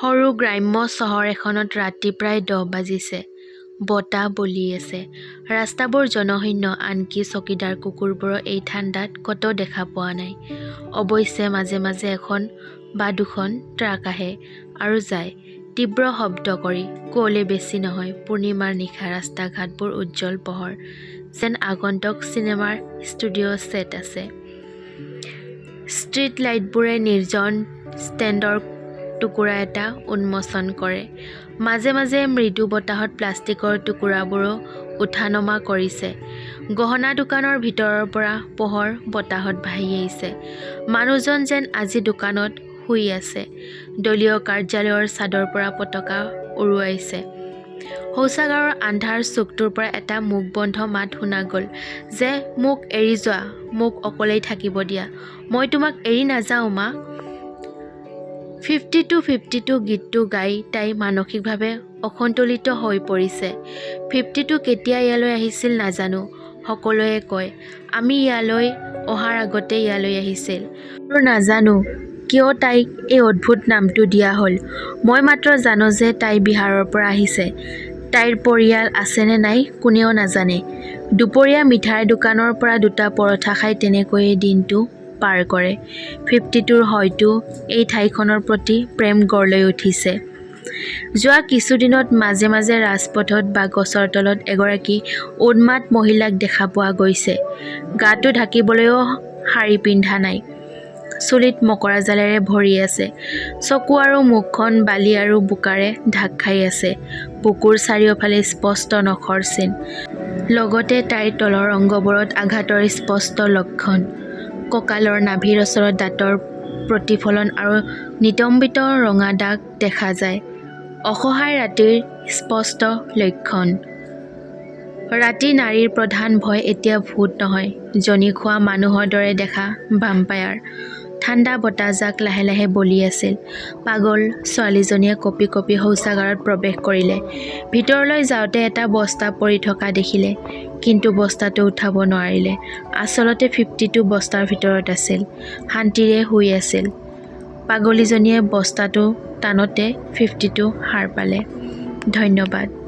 সৰু গ্ৰাম্য চহৰ এখনত ৰাতি প্ৰায় 10 বাজিছে। বতাহ বলি আছে। ৰাস্তাবোৰ জনশূন্য, আনকি চকীদাৰ কুকুৰবোৰৰ এই ঠাণ্ডাত কতো দেখা পোৱা নাই। অৱশ্যে মাজে মাজে এখন বা দুখন ট্ৰাক আহে আৰু যায়, তীব্ৰ শব্দ কৰি। কুঁৱলী বেছি নহয়। পূৰ্ণিমাৰ নিশা ৰাস্তা-ঘাটবোৰ উজ্জ্বল পোহৰ, যেন আগন্তুক চিনেমাৰ ষ্টুডিঅ' ছেট আছে। ষ্ট্ৰীট লাইটবোৰে নিৰ্জন ষ্টেণ্ডৰ টুকুৰা এটা উন্মোচন কৰে। মাজে মাজে মৃদু বতাহত প্লাষ্টিকৰ টুকুৰাবোৰো উঠা-নমা কৰিছে। গহনা দোকানৰ ভিতৰৰ পৰা পোহৰ বতাহত ভাহি আহিছে। মানুহজন যেন আজি দোকানত শুই আছে। দলীয় কাৰ্যালয়ৰ ছাদৰ পৰা পতাকা উৰুৱাইছে। শৌচাগাৰৰ আন্ধাৰ চুকটোৰ পৰা এটা মুখ-বন্ধ মাত শুনা গ'ল যে, মোক এৰি যোৱা, মোক অকলেই থাকিব দিয়া। মই তোমাক এৰি নাযাওঁ, মা। 52-52 গীতটো গাই তাই মানসিকভাৱে অসন্তুলিত হৈ পৰিছে। 52 কেতিয়া ইয়ালৈ আহিছিল নাজানো। সকলোৱে কয়, আমি ইয়ালৈ অহাৰ আগতে ইয়ালৈ আহিছিল। আৰু নাজানো কিয় তাইক এই অদ্ভুত নামটো দিয়া হ'ল। মই মাত্ৰ জানো যে তাই বিহাৰৰ পৰা আহিছে। তাইৰ পৰিয়াল আছে নে নাই কোনেও নাজানে। দুপৰীয়া মিঠাইৰ দোকানৰ পৰা দুটা পৰঠা খাই তেনেকৈয়ে দিনটো পাৰ কৰে। 52ৰ হয়তো এই ঠাইখনৰ প্ৰতি প্ৰেম গঢ় লৈ উঠিছে। যোৱা কিছুদিনত মাজে মাজে ৰাজপথত বা গছৰ তলত এগৰাকী উন্মাদ মহিলাক দেখা পোৱা গৈছে। গাটো ঢাকিবলৈও শাৰী পিন্ধা নাই। চুলিত মকৰা জালেৰে ভৰি আছে। চকু আৰু মুখখন বালি আৰু বোকাৰে ঢাক খাই আছে। বুকুৰ চাৰিওফালে স্পষ্ট নখৰ চিন। লগতে তাইৰ তলৰ অংগবোৰত আঘাতৰ স্পষ্ট লক্ষণ। কঁকালৰ নাভিৰ ওচৰত দাঁতৰ প্ৰতিফলন আৰু নিতম্বিত ৰঙা দাগ দেখা যায়। অসহায় ৰাতিৰ স্পষ্ট লক্ষণ। ৰাতি নাৰীৰ প্ৰধান ভয় এতিয়া ভূত নহয়, জনি খোৱা মানুহৰ দৰে দেখা ভাম্পায়াৰ। ঠাণ্ডা বতাহজাক লাহে লাহে বলি আছিল। পাগল ছোৱালীজনীয়ে কঁপি কঁপি শৌচাগাৰত প্ৰৱেশ কৰিলে। ভিতৰলৈ যাওঁতে এটা বস্তা পৰি থকা দেখিলে, কিন্তু বস্তাটো উঠাব নোৱাৰিলে। আচলতে 52 বস্তাৰ ভিতৰত আছিল, শান্তিৰে শুই আছিল। পাগলীজনীয়ে বস্তাটো টানোতে 52 সাৰ পালে। ধন্যবাদ।